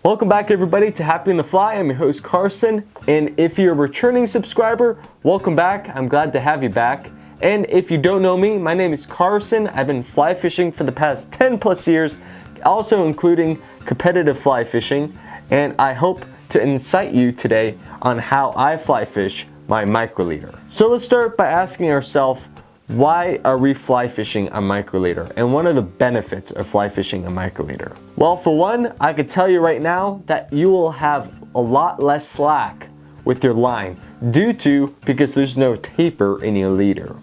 Welcome back everybody to Happy on the Fly. I'm your host Carson, and if you're a returning subscriber, welcome back. I'm glad to have you back. And if you don't know me, my name is Carson. I've been fly fishing for the past 10 plus years, also including competitive fly fishing, and I hope to incite you today on how I fly fish my micro leader. So let's start by asking ourselves, why are we fly fishing a micro leader, and what are the benefits of fly fishing a micro leader? Well, for one, I can tell you right now that you will have a lot less slack with your line because there's no taper in your leader.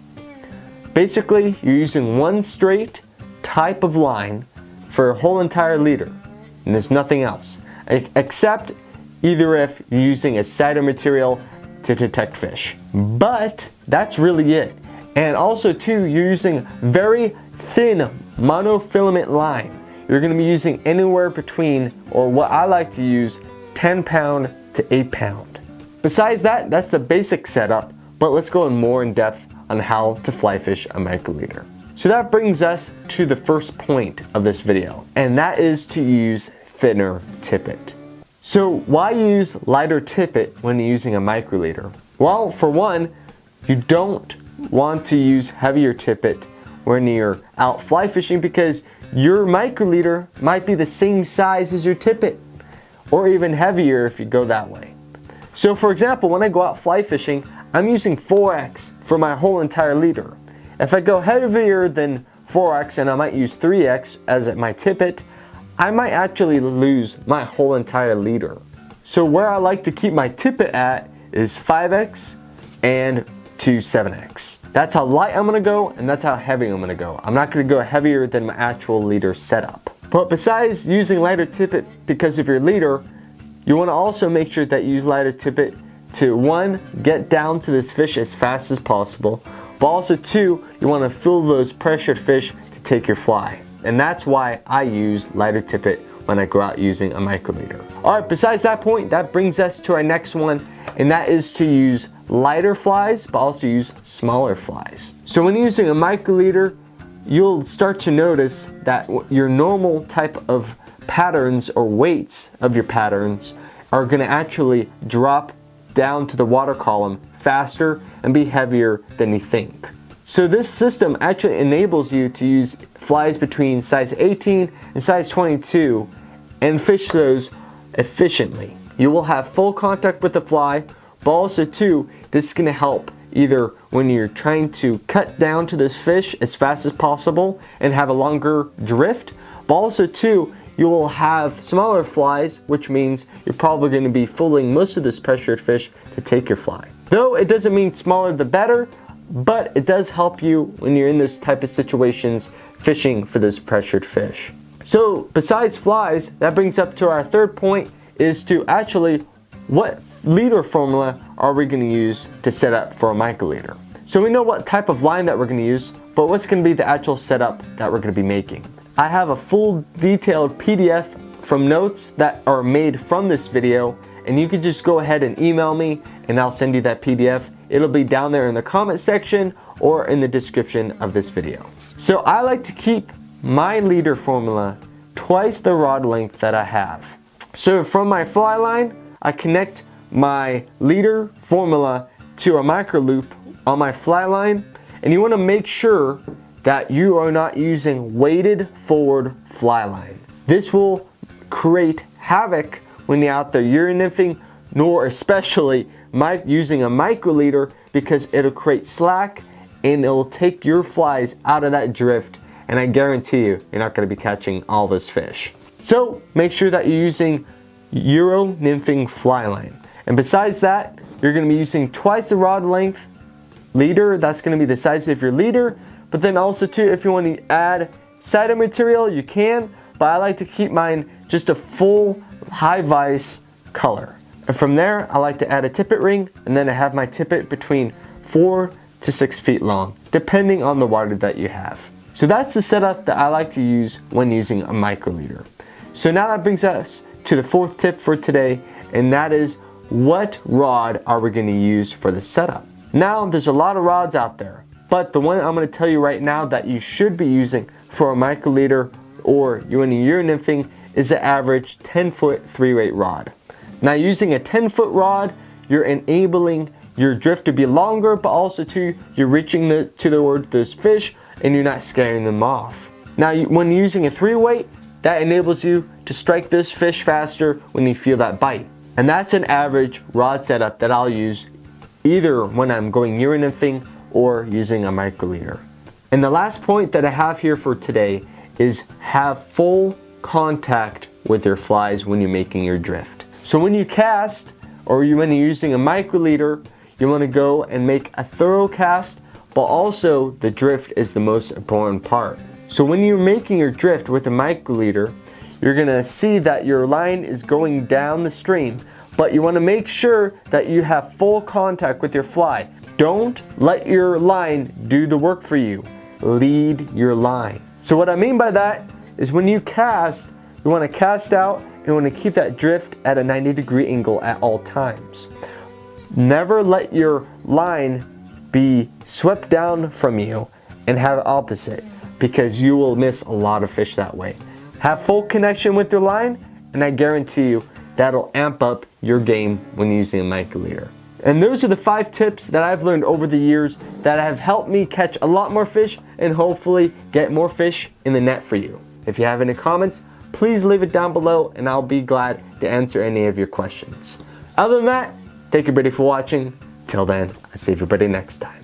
Basically, you're using one straight type of line for a whole entire leader, and there's nothing else except either if you're using a cider material to detect fish. But that's really it. And also too, you're using very thin monofilament line. You're going to be using anywhere between, or what I like to use, 10 pound to 8 pound. Besides that, that's the basic setup, but let's go more in depth on how to fly fish a micro leader. So that brings us to the first point of this video, and that is to use thinner tippet. So why use lighter tippet when you're using a micro leader? Well, for one, you don't want to use heavier tippet when you're out fly fishing because your micro leader might be the same size as your tippet, or even heavier if you go that way. So for example, when I go out fly fishing, I'm using 4X for my whole entire leader. If I go heavier than 4X and I might use 3X as my tippet, I might actually lose my whole entire leader. So where I like to keep my tippet at is 5X and to 7X. That's how light I'm gonna go, and that's how heavy I'm gonna go. I'm not gonna go heavier than my actual leader setup. But besides using lighter tippet because of your leader, you wanna also make sure that you use lighter tippet to, one, get down to this fish as fast as possible, but also two, you wanna fill those pressured fish to take your fly. And that's why I use lighter tippet when I go out using a micro leader. All right, besides that point, that brings us to our next one, and that is to use lighter flies, but also use smaller flies. So when using a micro leader, you'll start to notice that your normal type of patterns or weights of your patterns are gonna actually drop down to the water column faster and be heavier than you think. So this system actually enables you to use flies between size 18 and size 22 and fish those efficiently. You will have full contact with the fly, but also too, this is going to help either when you're trying to cut down to this fish as fast as possible and have a longer drift, but also too, you will have smaller flies, which means you're probably going to be fooling most of this pressured fish to take your fly. Though it doesn't mean smaller the better, but it does help you when you're in this type of situations fishing for this pressured fish. So besides flies, that brings up to our third point, is to actually, what leader formula are we going to use to set up for a micro leader? So we know what type of line that we're going to use, but what's going to be the actual setup that we're going to be making? I have a full detailed PDF from notes that are made from this video, and you can just go ahead and email me and I'll send you that PDF. It'll be down there in the comment section or in the description of this video. So I like to keep my leader formula twice the rod length that I have. So from my fly line, I connect my leader formula to a micro loop on my fly line, and you want to make sure that you are not using weighted forward fly line. This will create havoc when you're out there nymphing, nor especially using a micro leader, because it'll create slack and it'll take your flies out of that drift, and I guarantee you're not going to be catching all this fish. So make sure that you're using Euro nymphing fly line. And besides that, you're going to be using twice the rod length leader. That's going to be the size of your leader. But then also too, if you want to add cider material, you can, but I like to keep mine just a full high vice color. And from there, I like to add a tippet ring, and then I have my tippet between 4 to 6 feet long, depending on the water that you have. So that's the setup that I like to use when using a micro leader. So now that brings us to the fourth tip for today, and that is, what rod are we going to use for the setup? Now, there's a lot of rods out there, but the one I'm going to tell you right now that you should be using for a micro leader or when you're nymphing is the average 10-foot 3-weight rod. Now using a 10-foot rod, you're enabling your drift to be longer, but also too, you're reaching toward those fish and you're not scaring them off. Now when using a 3-weight, that enables you to strike this fish faster when you feel that bite. And that's an average rod setup that I'll use either when I'm going euro nymphing or using a micro leader. And the last point that I have here for today is have full contact with your flies when you're making your drift. So when you cast or when you're using a micro leader, you want to go and make a thorough cast, but also the drift is the most important part. So when you're making your drift with a micro leader, you're gonna see that your line is going down the stream, but you want to make sure that you have full contact with your fly. Don't let your line do the work for you. Lead your line. So what I mean by that is when you cast, you want to cast out and you want to keep that drift at a 90-degree angle at all times. Never let your line be swept down from you and have it opposite, because you will miss a lot of fish that way. Have full connection with your line, and I guarantee you that'll amp up your game when using a micro leader. And those are the 5 tips that I've learned over the years that have helped me catch a lot more fish and hopefully get more fish in the net for you. If you have any comments, please leave it down below and I'll be glad to answer any of your questions. Other than that, thank you everybody for watching. Till then, I'll see everybody next time.